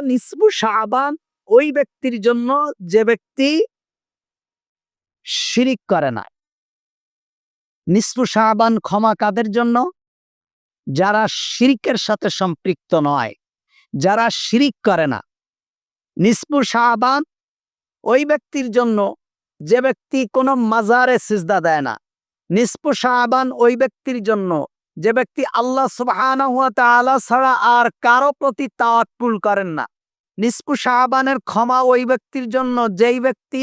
নিসফু শাবান ওই ব্যক্তির জন্য যে ব্যক্তি শিরিক করে না। নিসফু শাবান ক্ষমা কাদের জন্য? যারা শিরিকের সাথে সম্পৃক্ত নয়, যারা শিরিক করে না। নিসফু শাবান ওই ব্যক্তির জন্য যে ব্যক্তি কোনো মাজারে সিজদা দেয় না। নিসফু শাবান ওই ব্যক্তির জন্য যে ব্যক্তি আল্লাহ সুবহানাহু ওয়া তাআলা ছাড়া আর কারো প্রতি তাওয়াক্কুল করেন না। নিসফু শাবানের ক্ষমা ওই ব্যক্তির জন্য যেই ব্যক্তি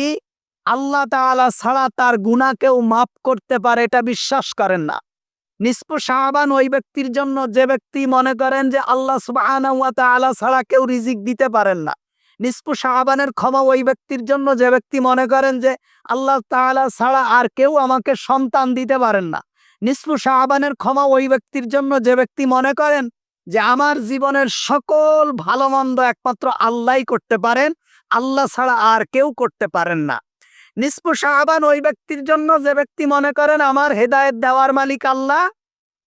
আল্লাহ তাআলা ছাড়া তার গুনাহকেও মাফ করতে পারে এটা বিশ্বাস করেন না। নিসফু শাবান ওই ব্যক্তির জন্য যে ব্যক্তি মনে করেন যে আল্লাহ সুবহানাহু ওয়া তাআলা ছাড়া কেউ রিজিক দিতে পারেন না। নিসফু শাবানের ক্ষমা ওই ব্যক্তির জন্য যে ব্যক্তি মনে করেন যে আল্লাহ তাআলা ছাড়া আর কেউ আমাকে সন্তান দিতে পারেন না। নিসফু শাবানের ক্ষমা ওই ব্যক্তির জন্য যে ব্যক্তি মনে করেন যে আমার জীবনের সকল ভালো মন্দ একমাত্র আল্লাহই করতে পারেন, আল্লাহ ছাড়া আর কেউ করতে পারেন না। নিসফু শাবান ওই ব্যক্তির জন্য যে ব্যক্তি মনে করেন আমার হেদায়েত দেওয়ার মালিক আল্লাহ,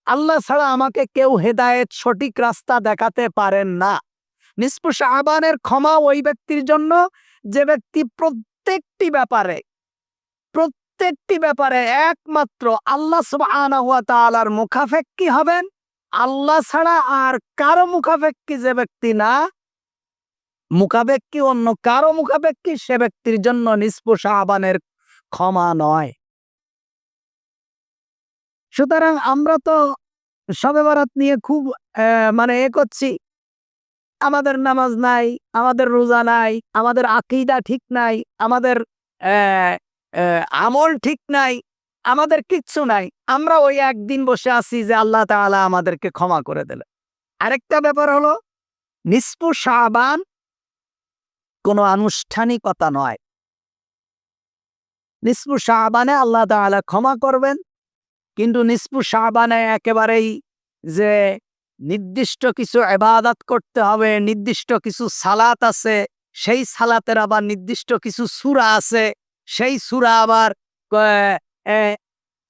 আল্লাহ ছাড়া আমাকে কেউ হেদায়েত সঠিক রাস্তা দেখাতে পারেন না। নিসফু শাবানের ক্ষমা ওই ব্যক্তির জন্য যে ব্যক্তি প্রত্যেকটি ব্যাপারে একমাত্র আল্লাহ সুবহানাহু ওয়া তাআলার মুখাপেক্ষী হবেন, আল্লাহ ছাড়া আর কারো মুখাপেক্ষী যে ব্যক্তি না, মুখাপেক্ষী অন্য কারো মুখাপেক্ষী সে ব্যক্তির জন্য নিসফু শাবানের ক্ষমা নয়। সুতরাং আমরা তো শবে বরাত নিয়ে খুব মানে করছি, আমাদের নামাজ নাই, আমাদের রোজা নাই, আমাদের আকীদা ঠিক নাই, আমাদের আমল ঠিক নাই, আমাদের কিচ্ছু নাই। আমরা ওই একদিন বসে আছি যে আল্লাহ তাআলা আমাদেরকে ক্ষমা করে দিলেন। আরেকটা ব্যাপার হলো নিসফু শাবান কোনো আনুষ্ঠানিকতা নয়। নিসফু শাবানে আল্লাহ তাআলা ক্ষমা করবেন, কিন্তু নিসফু শাবানে একেবারেই যে নির্দিষ্ট কিছু ইবাদত করতে হবে, নির্দিষ্ট কিছু সালাত আছে, সেই সালাতের আবার নির্দিষ্ট কিছু সূরা আছে, সেই সূরা আবার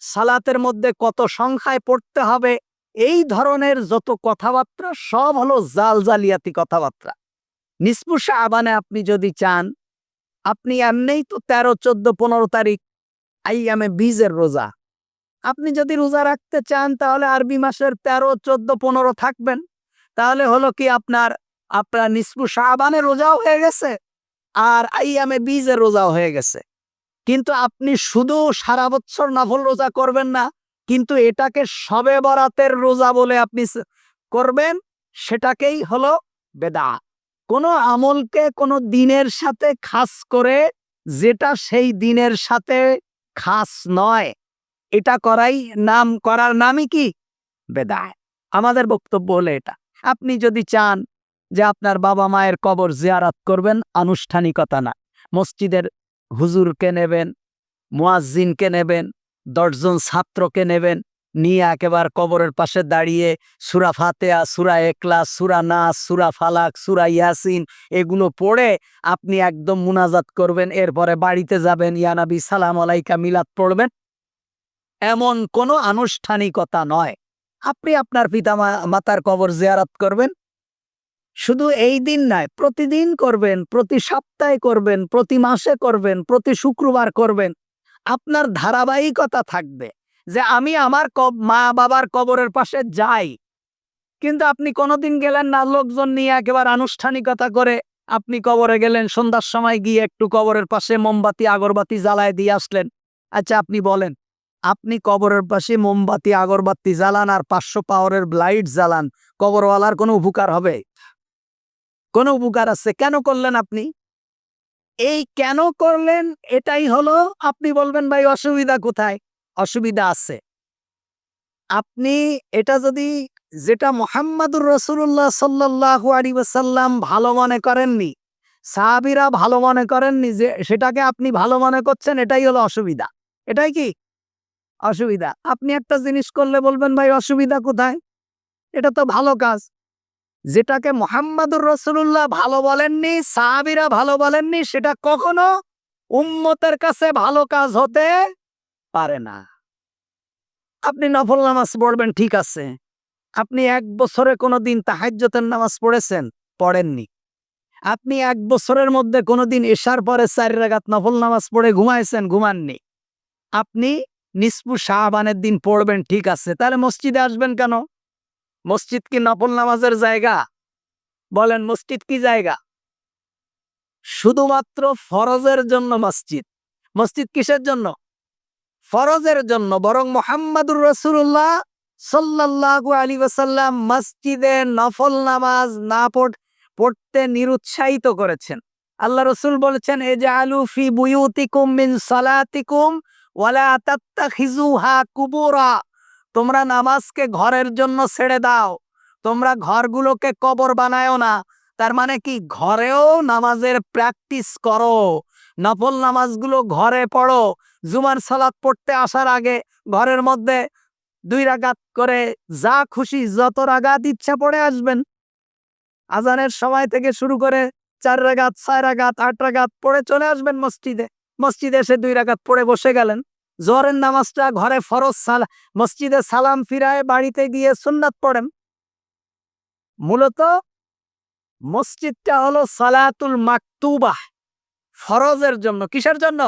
সালাতের মধ্যে কত সংখ্যায় পড়তে হবে, এই ধরনের যত কথাবার্তা সব হলো জালজালিয়াতি কথাবার্তা। নিসফু শাবানে আপনি যদি চান, আপনি এমনিই তো 13, 14, 15 তারিখ আইয়ামে বীজের রোজা। আপনি যদি রোজা রাখতে চান তাহলে আরবি মাসের 13, 14, 15 থাকবেন। তাহলে হলো কি আপনার নিসফু শাবানের রোজাও হয়ে গেছে আর আইয়ামে বীজের রোজাও হয়ে গেছে। কিন্তু আপনি শুধু সারা বছর নফল রোজা করবেন না, কিন্তু এটাকে শবে বরাতের রোজা বলে আপনি করবেন, সেটাকেই হলো বেদাত। কোনো আমলকে কোনো দিনের সাথে খাস করে যেটা সেই দিনের সাথে খাস নয়, এটা করার নামই কি? বেদাত। আমাদের বক্তব্য হলো এটা। আপনি যদি চান যে আপনার বাবা মায়ের কবর জিয়ারত করবেন, আনুষ্ঠানিকতা না, মসজিদের হুজুরকে নেবেন, মুয়াজ্জিনকে নেবেন, 10 জন ছাত্রকে নেবেন, নিয়ে একেবারে কবরের পাশে দাঁড়িয়ে সূরা ফাতিহা, সূরা ইখলাস, সূরা নাস, সূরা ফালাক, সূরা ইয়াসিন এগুলো পড়ে আপনি একদম মুনাজাত করবেন, এরপরে বাড়িতে যাবেন, ইয়া নবী সালাম আলাইকা মিলাদ পড়বেন, এমন কোনো আনুষ্ঠানিকতা নয়। আপনি আপনার পিতা মাতার কবর জিয়ারত করবেন, শুধু এই দিন নয়, প্রতিদিন করবেন, প্রতি সপ্তাহে করবেন, প্রতি মাসে করবেন, প্রতি শুক্রবার করবেন। আপনার ধারাবাহিকতা থাকবে যে আমি আমার মা বাবার কবরের পাশে যাই, কিন্তু আপনি কোনোদিন গেলেন না লোকজন নিয়ে একেবারে আনুষ্ঠানিকতা করে আপনি কবরে গেলেন, সন্ধ্যার সময় গিয়ে একটু কবরের পাশে মোমবাতি আগরবাতি জ্বালায় দিয়ে আসলেন। আচ্ছা আপনি বলেন, আপনি কবরের পাশে মোমবাতি আগরবাতি জ্বালান আর 500 পাওয়ারের লাইট জ্বালান, কবরওয়ালার কোনো উপকার হবে? কোনো উপকার আছে? কেন করলেন আপনি? এই কেন করলেন এটাই হলো, আপনি বলবেন ভাই অসুবিধা কোথায়? অসুবিধা আছে। আপনি এটা যদি যেটা মুহাম্মাদুর রাসূলুল্লাহ সাল্লাল্লাহু আলাইহি ওয়াসাল্লাম ভালো মনে করেননি, সাহাবীরা ভালো মনে করেননি, যে সেটাকে আপনি ভালো মনে করছেন, এটাই হলো অসুবিধা। এটাই কি অসুবিধা? আপনি একটা জিনিস করলে বলবেন ভাই অসুবিধা কোথায়? এটা তো ভালো কাজ। যেটাকে মুহাম্মাদুর রাসূলুল্লাহ ভালো বলেননি, সাহাবীরা ভালো বলেননি, সেটা কখনো উম্মতের কাছে ভালো কাজ হতে পারে না। আপনি নফল নামাজ পড়বেন, ঠিক আছে। আপনি 1 বছরে কোনোদিন তাহাজ্জুদের নামাজ পড়েছেন? পড়েননি। আপনি 1 বছরের মধ্যে কোনোদিন এশার পরে 4 রাকাত নফল নামাজ পড়ে ঘুমাইছেন? ঘুমাননি। আপনি নিসফু শাবানের দিন পড়বেন, ঠিক আছে, তাহলে মসজিদে আসবেন কেন? মসজিদ কি নফল নামাজের জায়গা? বলেন, মসজিদ কি জায়গা? শুধুমাত্র ফরজের জন্য মসজিদ। মসজিদ কিসের জন্য? ফরজের জন্য। বরং মুহাম্মাদুর রাসূলুল্লাহ সাল্লাল্লাহু আলাইহি ওয়াসাল্লাম মসজিদে নফল নামাজ না পড়তে নিরুৎসাহিত করেছেন। আল্লাহ রাসূল বলেছেন, ইজআলু ফি বুয়ুতিকুম মিন সালাতিকুম ওয়ালা তাত্তাখিজুহা কুবুরা। তোমরা নামাজকে ঘরের জন্য ছেড়ে দাও, তোমরা ঘরগুলোকে কবর বানায়ও না। তার মানে কি, ঘরেও নামাজের প্র্যাকটিস করো, নফল নামাজগুলো ঘরে পড়ো। জুমার সালাত পড়তে আসার আগে ঘরের মধ্যে 2 রাকাত করে যা খুশি যত রাকাত ইচ্ছা পড়ে আসবেন। আজানের সময় থেকে শুরু করে 4 রাকাত, 6 রাকাত, 8 রাকাত পড়ে চলে আসবেন মসজিদে। মসজিদে এসে 2 রাকাত পড়ে বসে গেলেন। জোহরের নামাজটা ঘরে ফরজ, মসজিদে সালাম ফিরায় বাড়িতে গিয়ে সুন্নাত পড়েন। মূলত মসজিদটা হলো সালাতুল মাকতুবাহ, ফরজের জন্য। কিসের জন্য?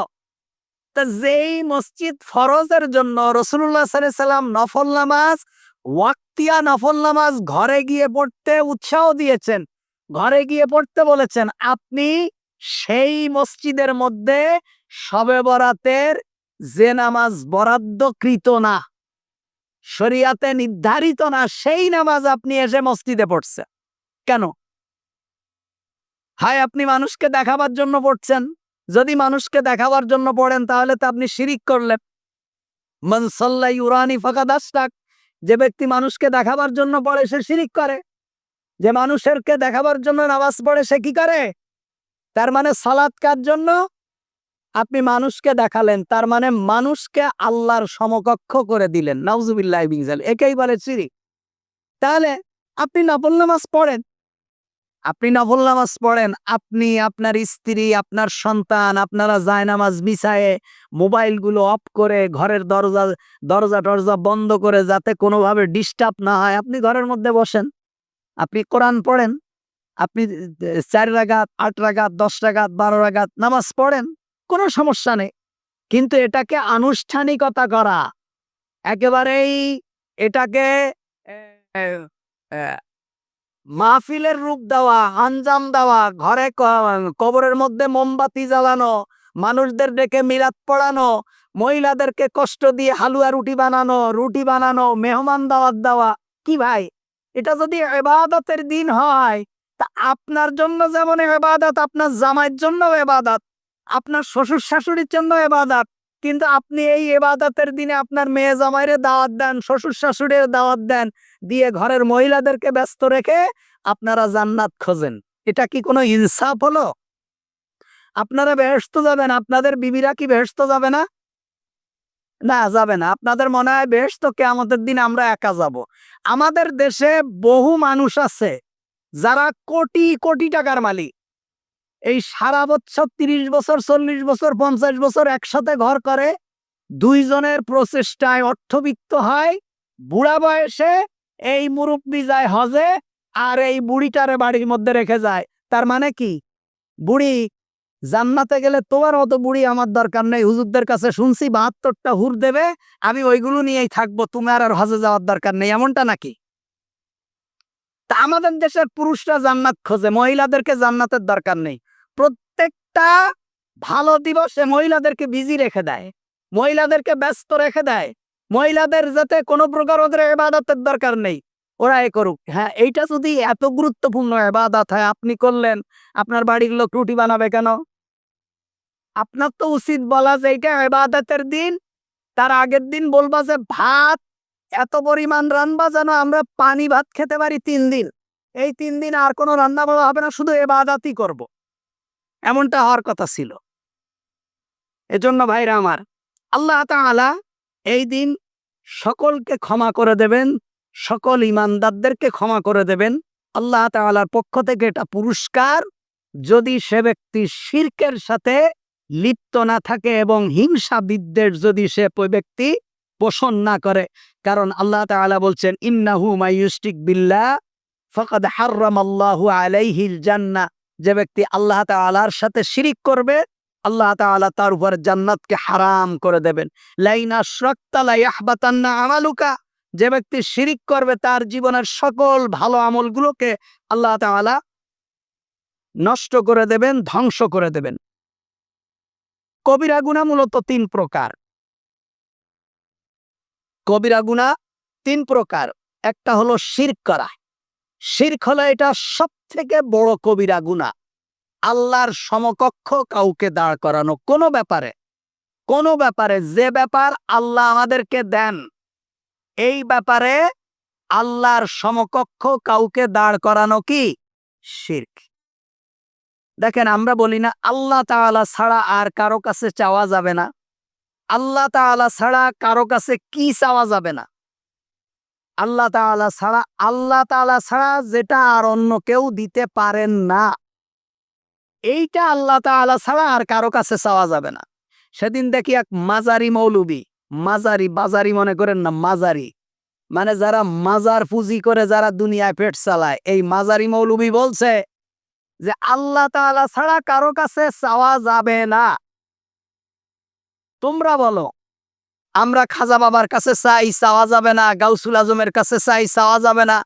তা যেই মসজিদ ফরজের জন্য রাসূলুল্লাহ সাল্লাল্লাহু আলাইহি সাল্লাম নফল নামাজ, ওয়াক্তিয়া নফল নামাজ ঘরে গিয়ে পড়তে উৎসাহ দিয়েছেন, ঘরে গিয়ে পড়তে বলেছেন, আপনি সেই মসজিদের মধ্যে শবে বরাতের যে নামাজ বরাদ্দকৃত না, শরিয়াতে নির্ধারিত না, সেই নামাজ আপনি এসে মসজিদে পড়ছেন কেন? হায়, আপনি মানুষকে দেখাবার জন্য পড়ছেন। যদি মানুষকে দেখাবার জন্য পড়েন তাহলে তো আপনি শিরিক করলেন। মান সাল্লা ইউরানি ফাকাদ আশরাক। যে ব্যক্তি মানুষকে দেখাবার জন্য পড়ে সে শিরিক করে। যে মানুষেরকে দেখাবার জন্য নামাজ পড়ে সে কি করে? তার মানে সালাত কার জন্য? আপনি মানুষকে দেখালেন, তার মানে মানুষকে আল্লাহর সমকক্ষ করে দিলেন। নাউজুবিল্লাহি মিন যালিক, একেই বলে শিরিক। তাহলে আপনি নফল নামাজ পড়েন, আপনি নফল নামাজ পড়েন, আপনি, আপনার স্ত্রী, আপনার সন্তান, আপনারা জায়নামাজ বিছায়ে মোবাইলগুলো অফ করে ঘরের দরজা টরজা বন্ধ করে যাতে কোনোভাবে ডিস্টার্ব না হয়, আপনি ঘরের মধ্যে বসেন, আপনি কোরআন পড়েন, আপনি 4 রাকাত, 8 রাকাত, 10 রাকাত, 12 রাকাত নামাজ পড়েন, কোনো সমস্যা নেই। কিন্তু এটাকে আনুষ্ঠানিকতা করা, একেবারেই এটাকে মাহফিলের রূপ দেওয়া, আঞ্জাম দেওয়া, ঘরে কবরের মধ্যে মোমবাতি জ্বালানো, মানুষদের ডেকে মিলাদ পড়ানো, মহিলাদেরকে কষ্ট দিয়ে হালুয়া রুটি বানানো, মেহমান দাওয়াত দেওয়া, কি ভাই, এটা যদি ইবাদতের দিন হয়, তা আপনার জন্য যেমন ইবাদত, আপনার জামাইয়ের জন্য ইবাদত, আপনার শ্বশুর শাশুড়ির জন্য ইবাদত, কিন্তু আপনি এই ইবাদতের দিনে আপনার মেয়ে জামাইরে দাওয়াত দেন, শ্বশুর শাশুড়ির দাওয়াত দেন, দিয়ে ঘরের মহিলাদেরকে ব্যস্ত রেখে আপনারা জান্নাত খোঁজেন। এটা কি কোনো ইনসাফ হলো? আপনারা বেহেশত যাবেন, আপনাদের বিবিরা কি বেহেশত যাবে না? না, যাবে না। আপনাদের মনে হয় বেহেশত কিয়ামতের দিন আমরা একা যাব। আমাদের দেশে বহু মানুষ আছে যারা কোটি কোটি টাকার মালিক। এই সারা বছর 30 বছর, 40 বছর, 50 বছর একসাথে ঘর করে, 2 জনের প্রচেষ্টায় অর্থবিত্ত হয়, বুড়া বয়সে এই মুরব্বি যায় হজে, আর এই বুড়িটারে বাড়ির মধ্যে রেখে যায়। তার মানে কি, বুড়ি জান্নাতে গেলে তোমার মতো বুড়ি আমার দরকার নেই, হুজুরদের কাছে শুনছি 72টা হুর দেবে, আমি ওইগুলো নিয়েই থাকবো, তোমার আর হজে যাওয়ার দরকার নেই, এমনটা নাকি? তা আমাদের দেশের পুরুষরা জান্নাত খোঁজে, মহিলাদেরকে জান্নাতের দরকার নেই। প্রত্যেকটা ভালো দিবসে মহিলাদেরকে বিজি রেখে দেয়, মহিলাদেরকে ব্যস্ত রেখে দেয়, মহিলাদের যাতে কোনো প্রকার ওদের ইবাদতের দরকার নেই, ওরা এ করুক। হ্যাঁ, এইটা যদি এত গুরুত্বপূর্ণ ইবাদত হয়, আপনি করলেন, আপনার বাড়ির লোক রুটি বানাবে কেন? আপনার তো উচিত বলা যে এইটা ইবাদতের দিন, তার আগের দিন বলবা যে ভাত এত পরিমাণ রান্না যেন আমরা পানি ভাত খেতে পারি 3 দিন। এই 3 দিন আর কোনো রান্না বান্না হবে না, শুধু ইবাদতই করব। এমনটা হওয়ার কথা ছিল। এজন্য ভাইরা আমার, আল্লাহ তাআলা এই দিন সকলকে ক্ষমা করে দেবেন, সকল ঈমানদারদেরকে ক্ষমা করে দেবেন। আল্লাহ তাআলার পক্ষ থেকে এটা পুরস্কার, যদি সে ব্যক্তি শিরকের সাথে লিপ্ত না থাকে এবং হিংসা বিদ্বেষ যদি সে ব্যক্তি পোষণ না করে। কারণ আল্লাহ তাআলা বলছেন, ইন্নাহু মাইয়ুশরিক বিল্লাহ ফাকাদ হাররামাল্লাহু আলাইহিল জান্নাহ যে ব্যক্তি আল্লাহ তাআলার সাথে শিরিক করবে আল্লাহ তাআলা তার উপর জান্নাতকে হারাম করে দেবেন। লাইন আশরাকতা লা ইয়াহবাতান্না আমালুকা, যে ব্যক্তি শিরিক করবে তার জীবনের সকল ভালো আমলগুলোকে আল্লাহ তাআলা নষ্ট করে দেবেন, ধ্বংস করে দেবেন। কবিরা গুনাহ মূলত ৩ প্রকার। কবিরা গুনাহ ৩ প্রকার। একটা হলো শিরক করা। শিরক হলো এটা সবথেকে বড় কবিরা গুনাহ। আল্লাহর সমকক্ষ কাউকে দাঁড় করানো কোনো ব্যাপারে যে ব্যাপার আল্লাহ আমাদেরকে দেন, এই ব্যাপারে আল্লাহর সমকক্ষ কাউকে দাঁড় করানো কি শিরক। দেখেন, আমরা বলি না আল্লাহ তাআলা ছাড়া আর কারো কাছে চাওয়া যাবে না। আল্লাহ তাআলা ছাড়া কারো কাছে কি চাওয়া যাবে না? আল্লাহ তাআলা ছাড়া যেটা আর অন্য কেউ দিতে পারেন না, এইটা আল্লাহ তাআলা ছাড়া আর কারো কাছে চাওয়া যাবে না। সেদিন দেখি এক মাজারি মৌলবী, বাজারি মনে করেন না, মাজারি মানে যারা মাজার পুঁজি করে যারা দুনিয়ায় পেট চালায়, এই মাজারি মৌলবী বলছে যে আল্লাহ তাআলা ছাড়া কারো কাছে চাওয়া যাবে না। তোমরা বলো, আমরা খাজা বাবার কাছে চাই, চাওয়া যাবে না, গাউসুল আজমের কাছে চাই, চাওয়া যাবে না।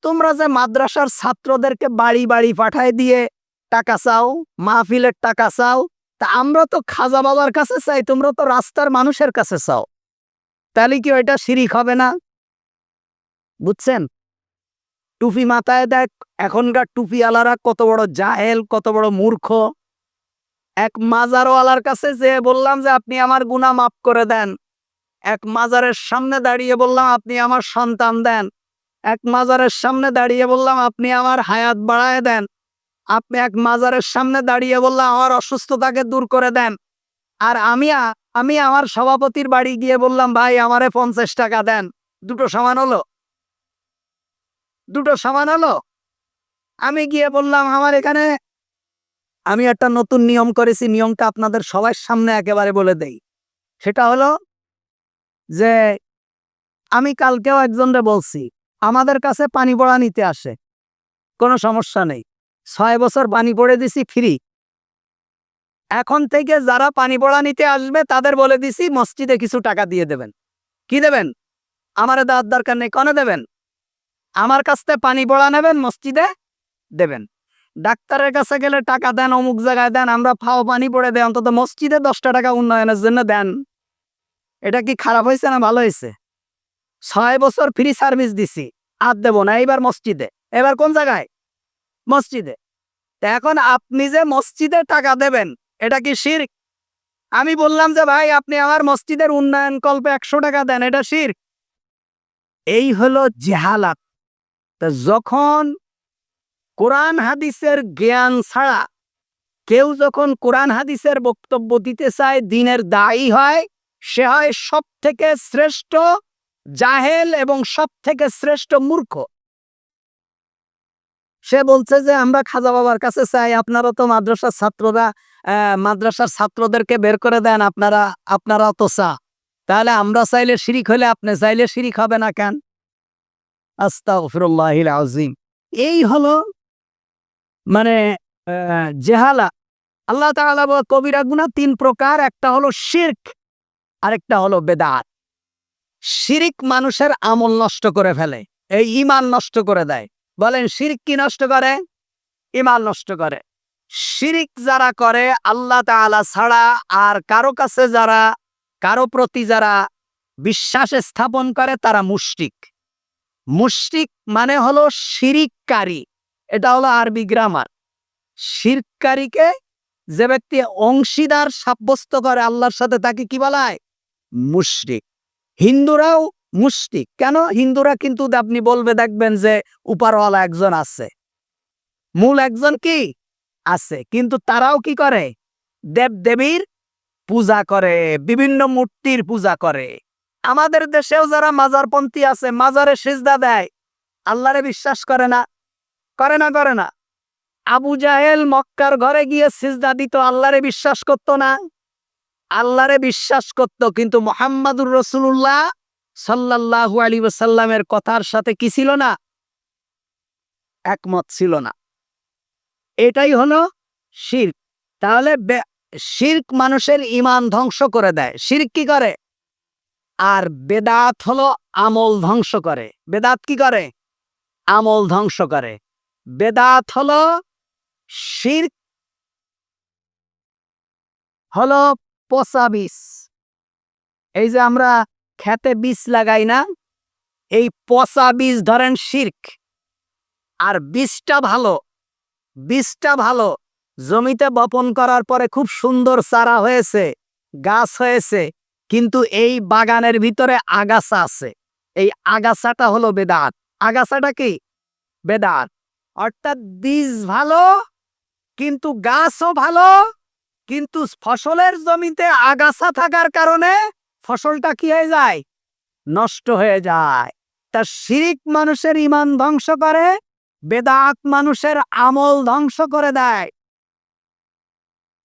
তোমরা যে মাদ্রাসার ছাত্রদেরকে বাড়ি বাড়ি পাঠায় দিয়ে টাকা চাও, মাহফিলের টাকা চাও, তা আমরা তো খাজা বাবার কাছে চাই, তোমরা তো রাস্তার মানুষের কাছে চাও। তাহলে কি ওইটা শিরিক হবে না? বুঝছেন? টুপি মাথায় দেখ, এখনকার টুপিওয়ালারা কত বড় জাহেল, কত বড় মূর্খ। এক মাজারওয়ালার কাছে যে বললাম যে আপনি আমার গুনাহ মাফ করে দেন, এক মাজারের সামনে দাঁড়িয়ে বললাম আপনি আমার সন্তান দেন, এক মাজারের সামনে দাঁড়িয়ে বললাম আপনি আমার হায়াত বাড়ায় দেন, আপনি এক মাজারের সামনে দাঁড়িয়ে বললাম আমার অসুস্থতাকে দূর করে দেন, আর আমি আমার সভাপতির বাড়ি গিয়ে বললাম ভাই আমারে 50 টাকা দেন। দুটো সমান হলো? দুটো সমান হলো? আমি গিয়ে বললাম আমার এখানে, আমি একটা নতুন নিয়ম করেছি, নিয়মটা আপনাদের সবার সামনে একেবারে বলে দেই। সেটা হলো যে আমি কালকেও একজনরে বলছি আমাদের কাছে পানি পড়া নিতে আসে, কোনো সমস্যা নেই, 6 বছর পানি পড়ে দিছি ফ্রি। এখন থেকে যারা পানি পড়া নিতে আসবে তাদের বলে দিছি মসজিদে কিছু টাকা দিয়ে দেবেন। কি দেবেন? আমারে দেওয়ার দরকার নেই, কনে দেবেন? আমার কাছ থেকে পানি পড়া নেবেন, মসজিদে দেবেন। ডাক্তারের কাছে গেলে টাকা দেন, অমুক জায়গায় দেন, আমরা ফাও পানি পড়ে দেয়, অন্তত মসজিদে 10টা টাকা উন্নয়নের জন্য দেন। এটা কি খারাপ হয়েছে না ভালো হয়েছে? 6 বছর ফ্রি সার্ভিস দিছি, আর দেব না, এইবার মসজিদে। এবার কোন জায়গায়? মসজিদে। তা এখন আপনি যে মসজিদে টাকা দেবেন, এটা কি শিরক? আমি বললাম যে ভাই আপনি আমার মসজিদের উন্নয়ন কল্পে 100 টাকা দেন, এটা শিরক। এই হলো জেহালাত। তা যখন কোরআন হাদিসের জ্ঞান ছাড়া কেউ যখন কোরআন হাদিসের বক্তব্য দিতে চায়, দিনের দায়ী হয়, সে হয় সব থেকে শ্রেষ্ঠ জাহেল এবং সব থেকে শ্রেষ্ঠ মূর্খ। সে বলছে যে আমরা খাজা বাবার কাছে চাই, আপনারা তো মাদ্রাসার ছাত্ররা, মাদ্রাসার ছাত্রদেরকে বের করে দেন, আপনারা তো চা, তাহলে আমরা চাইলে শিরিক হলে আপনি চাইলে শিরিক হবে না কেন? আস্তাগফিরুল্লাহিল আযীম। এই হলো মানে জেহালা। আল্লাহ তাআলা বলে কবিরা গুনাহ 3 প্রকার, একটা হলো শিরক, আরেকটা হলো বেদাত। শিরিক মানুষের আমল নষ্ট করে ফেলে, এই ঈমান নষ্ট করে দেয়। বলেন শিরক কি নষ্ট করে? ঈমান নষ্ট করে। শিরিক যারা করে আল্লাহ তাআলা ছাড়া আর কারো প্রতি যারা বিশ্বাস স্থাপন করে তারা মুশরিক। মুশরিক মানে হলো শিরিককারী, এটা হলো আরবি গ্রামার। শিরককারীকে যে ব্যক্তি অংশীদার সাব্যস্ত করে আল্লাহর সাথে, তাকে কি বলা হয়? মুশরিক। হিন্দুরাও মুশরিক। কেন? হিন্দুরা কিন্তু আপনি দেখবেন যে উপরওয়ালা একজন আছে, মূল একজন কি আছে, কিন্তু তারাও কি করে? দেব দেবীর পূজা করে, বিভিন্ন মূর্তির পূজা করে। আমাদের দেশেও যারা মাজারপন্থী আছে, মাজারে সিজদা দেয়, আল্লাহরে বিশ্বাস করে না? করে না? আবু জাহেল মক্কার ঘরে গিয়ে সিজদা দিত, আল্লাহরে বিশ্বাস করতো না? আল্লাহরে বিশ্বাস করত, কিন্তু মুহাম্মাদুর রাসূলুল্লাহ সাল্লাল্লাহু আলাইহি ওয়াসাল্লামের কথার সাথে কি ছিল না? একমত ছিল না। এটাই হলো শিরক। তাহলে শিরক মানুষের ঈমান ধ্বংস করে দেয়। শিরক কি করে? আর বেদাত হলো আমল ধ্বংস করে। বেদাত কি করে? আমল ধ্বংস করে। বেদাত হলো শিরক হলো পচা বীজ। এই যে আমরা খেতে বীজ লাগাই না, এই পচা বীজ ধরেন শিরক। আর বীজটা ভালো, বীজটা ভালো, জমিতে বপন করার পরে খুব সুন্দর চারা হয়েছে, গাছ হয়েছে, কিন্তু এই বাগানের ভিতরে আগাছা আছে। এই আগাছাটা হলো বেদাত। আগাছাটা কি? বেদাত। অর্থাৎ বীজ ভালো কিন্তু গাছও ভালো, কিন্তু ফসলের জমিতে আগাছা থাকার কারণে ফসলটা কি হয়ে যায়? নষ্ট হয়ে যায়। তা শিরক মানুষের ঈমান ধ্বংস করে, বেদাত মানুষের আমল ধ্বংস করে দেয়।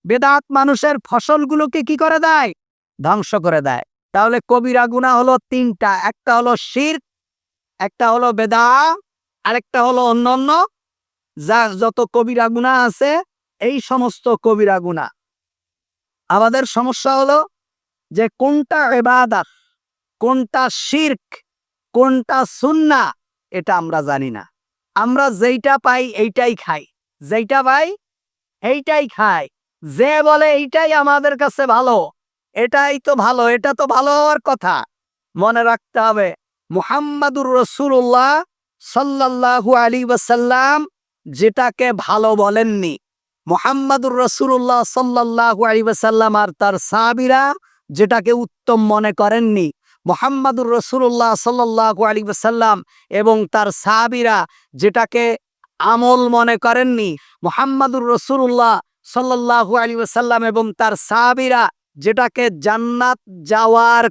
বেদাত মানুষের ফসলগুলোকে কি করে দেয়? ধ্বংস করে দেয়। তাহলে কবিরা গুনাহ হলো তিনটা। একটা হলো শিরক, একটা হলো বেদাত, আরেকটা হলো অন্যান্য। যার যত কবিরা গুনাহ আছে এই সমস্ত কবিরা গুনাহ। আমাদের সমস্যা হলো যে কোনটা ইবাদত, কোনটা শিরক, কোনটা সুন্নাহ এটা আমরা জানি না। আমরা যেইটা পাই এইটাই খাই, যেইটা পাই এইটাই খাই। যে বলে এইটাই আমাদের কাছে ভালো, এটাই তো ভালো, এটা তো ভালো হওয়ার কথা। মনে রাখতে হবে মুহাম্মাদুর রাসূলুল্লাহ সাল্লাল্লাহু আলাইহি ওয়াসাল্লাম যেটাকে ভালো বলেননি, মুহাম্মাদুর রাসূলুল্লাহ সাল্লাল্লাহু আলাইহি ওয়াসাল্লাম আর তার সাহাবীরা যেটাকে উত্তম মনে করেননি, মুহাম্মাদুর রাসূলুল্লাহ সাল্লাল্লাহু আলাইহি ওয়াসাল্লাম এবং তার সাহাবীরা যেটাকে আমল মনে করেননি, মুহাম্মাদুর রাসূলুল্লাহ সাল্লাল্লাহু আলাইহি ওয়াসাল্লাম এবং তার সাহাবীরা যেটাকে জান্নাত যাওয়ার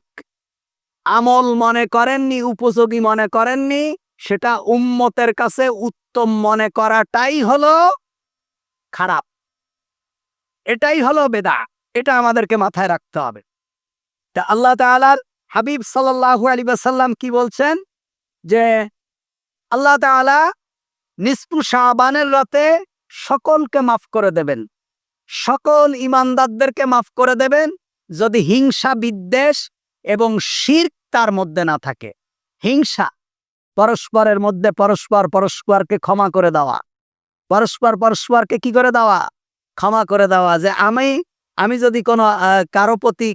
আমল মনে করেননি, উপযোগী মনে করেননি, সেটা উম্মতের কাছে উত্তম মনে করাটাই হলো খারাপ। এটাই হলো বেদাত। এটা আমাদেরকে মাথায় রাখতে হবে। তা আল্লাহ তাআলার হাবিব সাল্লাল্লাহু আলাইহি ওয়াসাল্লাম কি বলছেন? যে আল্লাহ তাআলা নিসফু শাবানের রাতে সকলকে মাফ করে দেবেন, সকল ঈমানদারদেরকে মাফ করে দেবেন, যদি হিংসা, বিদ্বেষ এবং শিরক তার মধ্যে না থাকে। হিংসা, পরস্পরের মধ্যে পরস্পর পরস্পরকে ক্ষমা করে দেওয়া, পরস্পর পরস্পরকে কি করে দেওয়া? ক্ষমা করে দেওয়া। যে আমি যদি কোনো কারো প্রতি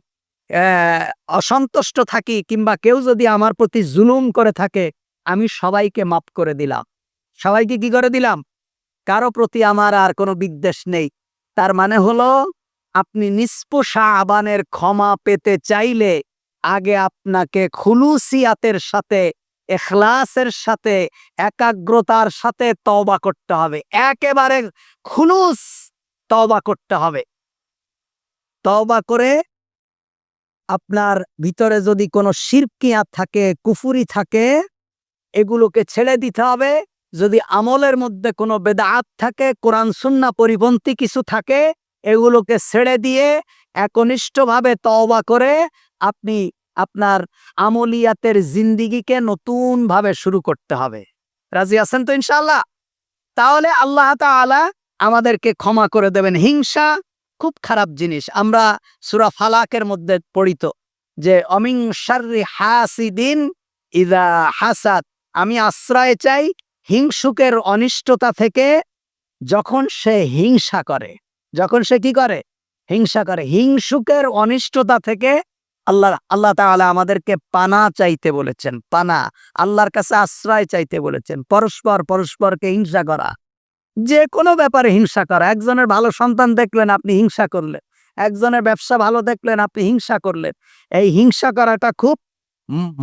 অসন্তুষ্ট থাকি কিংবা কেউ যদি আমার প্রতি জুলুম করে থাকে, আমি সবাইকে মাফ করে দিলাম। সবাইকে কি করে দিলাম? কারো প্রতি আমার আর কোনো বিদ্বেষ নেই। তার মানে হলো আপনি নিসফু শাবানের ক্ষমা পেতে চাইলে আগে আপনাকে খুলুসিয়াতের সাথে, ইখলাসের সাথে, একাগ্রতার সাথে তওবা করতে হবে। একেবারে খুলুস তওবা করতে হবে। তওবা করে আপনার ভিতরে যদি কোনো শিরকিয়াত থাকে, কুফরি থাকে, এগুলোকে ছেড়ে দিতে হবে। যদি আমলের মধ্যে কোনো বেদাত থাকে, কোরআন সুন্নাহ পরিপন্থী কিছু থাকে, এগুলোকে ছেড়ে দিয়ে একনিষ্ঠভাবে তওবা করে আপনি আপনার আমলিয়াতের জিন্দিগিকে নতুনভাবে শুরু করতে হবে। রাজি আছেন তো ইনশাআল্লাহ? তাহলে আল্লাহ তাআলা আমাদেরকে ক্ষমা করে দেবেন। হিংসা খুব খারাপ জিনিস। আমরা সূরা ফালাকের মধ্যে পড়িত যে অমিন শাররি হাসিদিন ইযা হাসাদ, আমি আশ্রয় চাই হিংসুকের অনিষ্টতা থেকে যখন সে হিংসা করে। যখন সে কি করে? হিংসা করে। হিংসুকের অনিষ্টতা থেকে আল্লাহ তাআলা আমাদেরকে পানা চাইতে বলেছেন। পানা, আল্লাহর কাছে আশ্রয় চাইতে বলেছেন। পরস্পর পরস্পরকে হিংসা করা, যে কোনো ব্যাপারে হিংসা করা। একজনের ভালো সন্তান দেখলেন, আপনি হিংসা করলেন। একজনের ব্যবসা ভালো দেখলেন, আপনি হিংসা করলেন। এই হিংসা করাটা খুব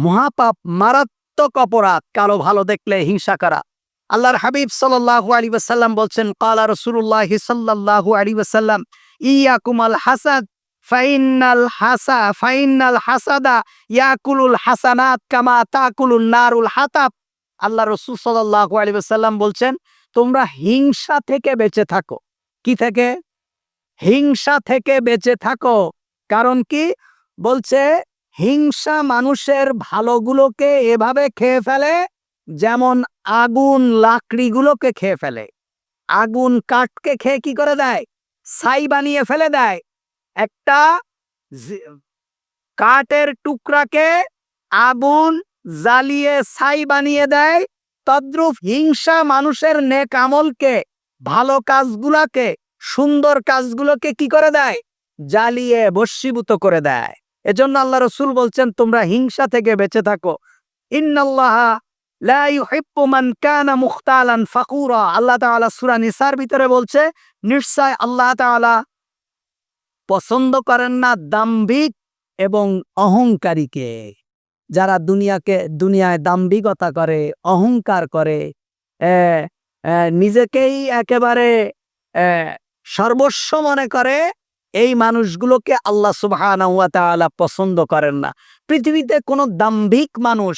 মহাপাপ, মারাত্মক অপরাধ। কারো ভালো দেখলে হিংসা করা। আল্লাহর হাবিব সাল্লাল্লাহু আলাইহি ওয়াসাল্লাম বলছেন, ক্বালা রাসূলুল্লাহ সাল্লাল্লাহু আলাইহি ওয়াসাল্লাম, ইয়াকুমাল হাসাদ ফাইন্নাল হাসাদা ইয়াকুলুল হাসানাত কামা তাকুলুন নারুল হাতাব। আল্লাহ রাসূল সাল্লাল্লাহু আলাইহি ওয়াসাল্লাম বলছেন, তোমরা হিংসা থেকে বেঁচে থাকো। কি থেকে? হিংসা থেকে বেঁচে থাকো। কারণ কি? বলছে হিংসা মানুষের ভালোগুলোকে এভাবে খেয়ে ফেলে যেমন আগুন লাকড়িগুলোকে খেয়ে ফেলে। আগুন কাঠকে খেয়ে কি করে দেয়? ছাই বানিয়ে ফেলে দেয়। একটা কাঠের টুকরাকে আগুন জ্বালিয়ে ছাই বানিয়ে দেয়, তদ্রূপ হিংসা মানুষের নেক আমলকে, ভালো কাজগুলাকে, সুন্দর কাজগুলোকে কি করে দেয়? জ্বালিয়ে ভস্মীভূত করে দেয়। এজন্য আল্লাহ রসুল বলছেন, তোমরা হিংসা থেকে বেঁচে থাকো। ইন্নাল্লাহা লা ইউহিব্বু মান কানা মুখতালান ফাকুরা। আল্লাহ তাআলা সূরা নিসার ভিতরে বলছে, নিশ্চয় আল্লাহ তাআলা পছন্দ করেন না দাম্ভিক এবং অহংকারীকে। যারা দুনিয়ায় দাম্ভিকতা করে, অহংকার করে, নিজেকেই একেবারে সর্বস্ব মনে করে, এই মানুষগুলোকে আল্লাহ সুবহানাহু ওয়া তাআলা পছন্দ করেন না। পৃথিবীতে কোনো দাম্ভিক মানুষ,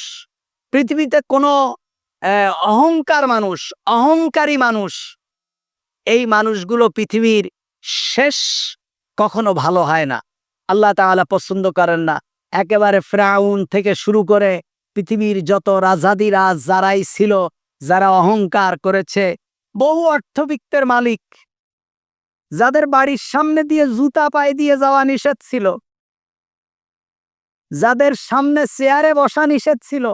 পৃথিবীতে কোনো অহংকার মানুষ, অহংকারী মানুষ, এই মানুষগুলো পৃথিবীর শেষ কখনো ভালো হয় না। আল্লাহ তাআলা পছন্দ করেন না। একেবারে ফিরআউন থেকে শুরু করে পৃথিবীর যত রাজাদিরাজ যারাই ছিল, যারা অহংকার করেছে, বহু অর্থবিত্তের মালিক, যাদের বাড়ির সামনে দিয়ে জুতা পায়ে দিয়ে যাওয়া নিষেধ ছিল, যাদের সামনে চেয়ারে বসা নিষেধ ছিল,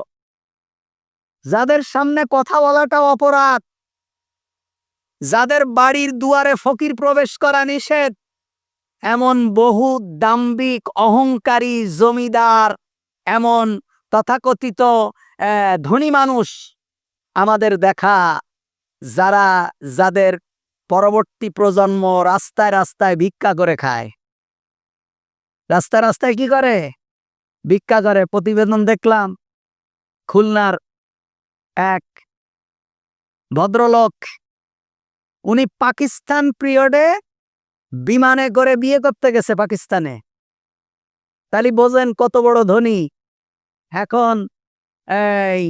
যাদের সামনে কথা বলাটা অপরাধ, যাদের বাড়ির দুয়ারে ফকির প্রবেশ করা নিষেধ, এমন বহু দাম্ভিক অহংকারী জমিদার, এমন তথাকথিত ধনী মানুষ আমাদের দেখা, যাদের পরবর্তী প্রজন্ম রাস্তায় রাস্তায় ভিক্ষা করে খায়। রাস্তায় রাস্তায় কি করে? ভিক্ষা করে। প্রতিবেদন দেখলাম, খুলনার এক ভদ্রলোক, উনি পাকিস্তান পিরিয়ডে বিমানে করে বিয়ে করতে গেছে পাকিস্তানে। তাহলে বোঝেন কত বড় ধনী। এখন এই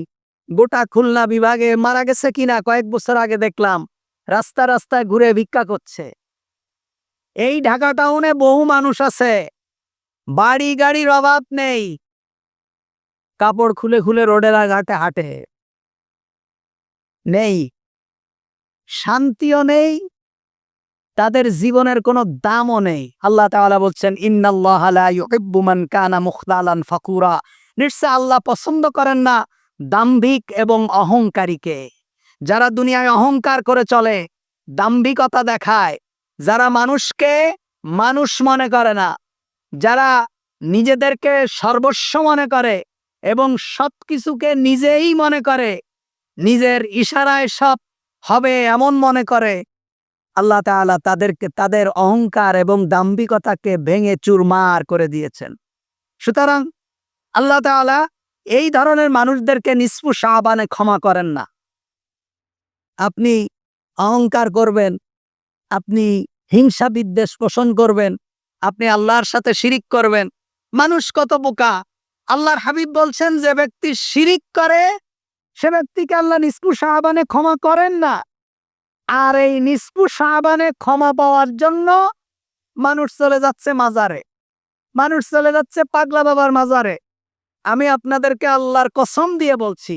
গোটা খুলনা বিভাগে মারা গেছে কিনা কয়েক বছর আগে দেখলাম, রাস্তা রাস্তায় ঘুরে ভিক্ষা করছে। এই ঢাকা টাউনে বহু মানুষ আছে, বাড়ি গাড়ির অভাব নেই, কাপড় খুলে খুলে রোডের ঘাটে হাঁটে, নেই শান্তিও নেই, তাদের জীবনের কোনো দামও নেই। আল্লাহ তাআলা বলছেন, ইন্নাল্লাহা লা ইউহিব্বু মান কানা মুখতালান ফাকুরা। নিশ্চয় আল্লাহ পছন্দ করেন না দাম্ভিক এবং অহংকারীকে। যারা দুনিয়ায় অহংকার করে চলে, দাম্ভিকতা দেখায়, যারা মানুষকে মানুষ মনে করে না, যারা নিজেদেরকে সর্বস্ব মনে করে এবং সবকিছুকে নিজেই মনে করে, নিজের ইশারায় সব হবে এমন মনে করে, আল্লাহ তাআলা তাদের অহংকার এবং দাম্ভিকতাকে ভেঙে চুরমার করে দিয়েছেন। সুতরাং আল্লাহ তাআলা এই ধরনের মানুষদেরকে নিসফু শাবানে ক্ষমা করেন না। আপনি অহংকার করবেন, আপনি হিংসা বিদ্বেষ পোষণ করবেন, আপনি আল্লাহর সাথে শিরিক করবেন। মানুষ কত বোকা! আল্লাহর হাবিব বলছেন, যে ব্যক্তি শিরিক করে সে ব্যক্তিকে আল্লাহ নিসফু শাবানে ক্ষমা করেন না। আর এই নিসফু শাবানে ক্ষমা পাওয়ার জন্য মানুষ চলে যাচ্ছে মাজারে, মানুষ চলে যাচ্ছে পাগলা বাবার মাজারে। আমি আপনাদেরকে আল্লাহর কসম দিয়ে বলছি,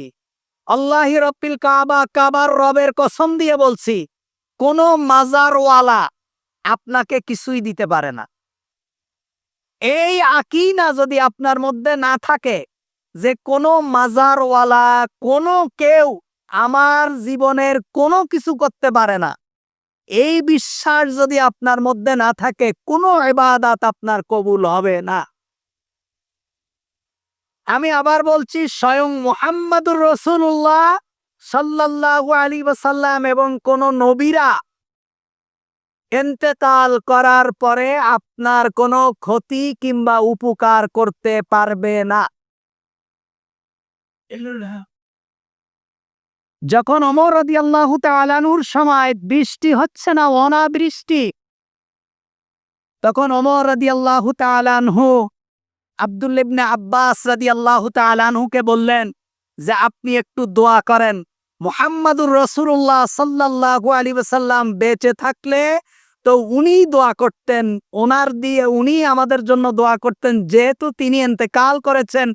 আল্লাহি রব্বিল কাবা, কাবার রবের কসম দিয়ে বলছি, কোন মাজারওয়ালা আপনাকে কিছুই দিতে পারে না। এই আকীদা যদি আপনার মধ্যে না থাকে যে কোনো মাজারওয়ালা, কোনো কেউ আমার জীবনের কোনো কিছু করতে পারে না, এই বিশ্বাস যদি আপনার মধ্যে না থাকে, কোনো ইবাদত আপনার কবুল হবে না। আমি আবার বলছি, স্বয়ং মুহাম্মাদুর রাসূলুল্লাহ সাল্লাল্লাহু আলাইহি ওয়াসাল্লাম এবং কোন নবীরা ইন্তেকাল করার পরে আপনার কোনো ক্ষতি কিংবা উপকার করতে পারবে না। যখন ওমর রাদিয়াল্লাহু তাআলা আনহুর সময় বৃষ্টি হচ্ছে না, অনাবৃষ্টি, তখন ওমর রাদিয়াল্লাহু তাআলা আনহু আব্দুল্লাহ ইবনে আব্বাস রাদিয়াল্লাহু তাআলা আনহুকে বললেন যে আপনি একটু দোয়া করেন। মুহাম্মাদুর রাসূলুল্লাহ সাল্লাল্লাহু আলাইহি ওয়াসাল্লাম বেঁচে থাকলে তো উনি দোয়া করতেন, ওনার দিয়ে উনি আমাদের জন্য দোয়া করতেন। যেহেতু তিনি ইন্তেকাল করেছেন,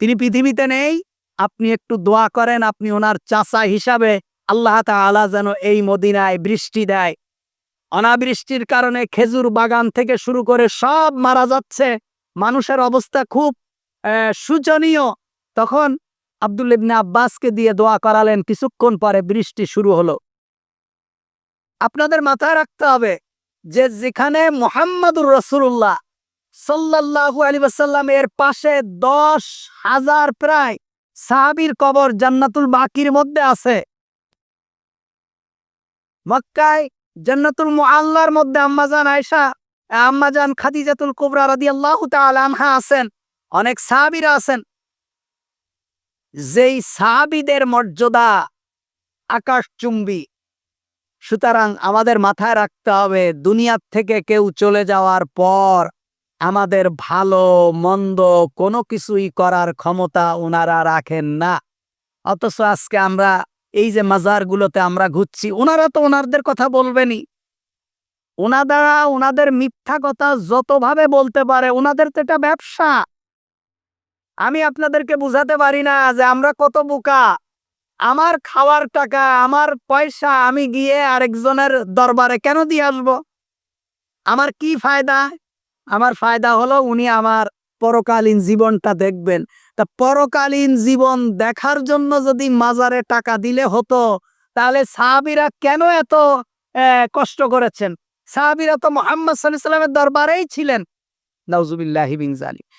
তিনি পৃথিবীতে নেই, আপনি একটু দোয়া করেন, আপনি ওনার চাচা হিসাবে আল্লাহ তাআলা যেন এই মদিনায় বৃষ্টি দেয়। অনাবৃষ্টির কারণে খেজুর বাগান থেকে শুরু করে সব মারা যাচ্ছে, মানুষের অবস্থা খুব শোচনীয়। তখন আব্দুল্লাহ ইবনে আব্বাসকে দিয়ে দোয়া করালেন, কিছুক্ষণ পরে বৃষ্টি শুরু হলো। আপনাদের মাথায় রাখতে হবে যে যেখানে মুহাম্মাদুর রাসূলুল্লাহ সাল্লাল্লাহু আলাইহি ওয়াসাল্লাম এর পাশে 10,000 প্রায় সাহাবীর কবর জান্নাতুল বাকির মধ্যে আছে। মক্কায় জান্নাতুল মুআল্লার মধ্যে আম্মাজান আয়েশা, আম্মাজান খাদিজাতুল কুবরা রাদিয়াল্লাহু তাআলা আনহা আছেন, অনেক সাহাবীরা আছেন। যেই সাহাবীদের মর্যাদা আকাশচুম্বী। সুতরাং আমাদের মাথায় রাখতে হবে দুনিয়ার থেকে কেউ চলে যাওয়ার পর আমাদের ভালো মন্দ কোনো কিছুই করার ক্ষমতা ওনারা রাখেন না। অথচ আজকে আমরা এই যে মাজারগুলোতে আমরা ঘুরছি, ওনারা তো ওনাদের কথা বলবেনই। ওনারা ওনাদের মিথ্যা কথা যতভাবে বলতে পারে, ওনাদের তো এটা ব্যবসা। আমি আপনাদেরকে বুঝাতে পারি না যে আমরা কত বোকা। আমার খাওয়ার টাকা, আমার পয়সা আমি গিয়ে আরেকজনের দরবারে কেন দিয়ে আসবো? আমার কি ফায়দা? আমার ফায়দা হলো উনি আমার পরকালীন জীবনটা দেখবেন। তা পরকালীন জীবন দেখার জন্য যদি মাজারে টাকা দিলে হতো, তাহলে সাহাবীরা কেন এত কষ্ট করেছেন? সাহাবীরা তো মুহাম্মদ সাল্লাল্লাহু আলাইহি ওয়াসাল্লামের দরবারেই ছিলেন। নাউজুবিল্লাহি মিন যালিক।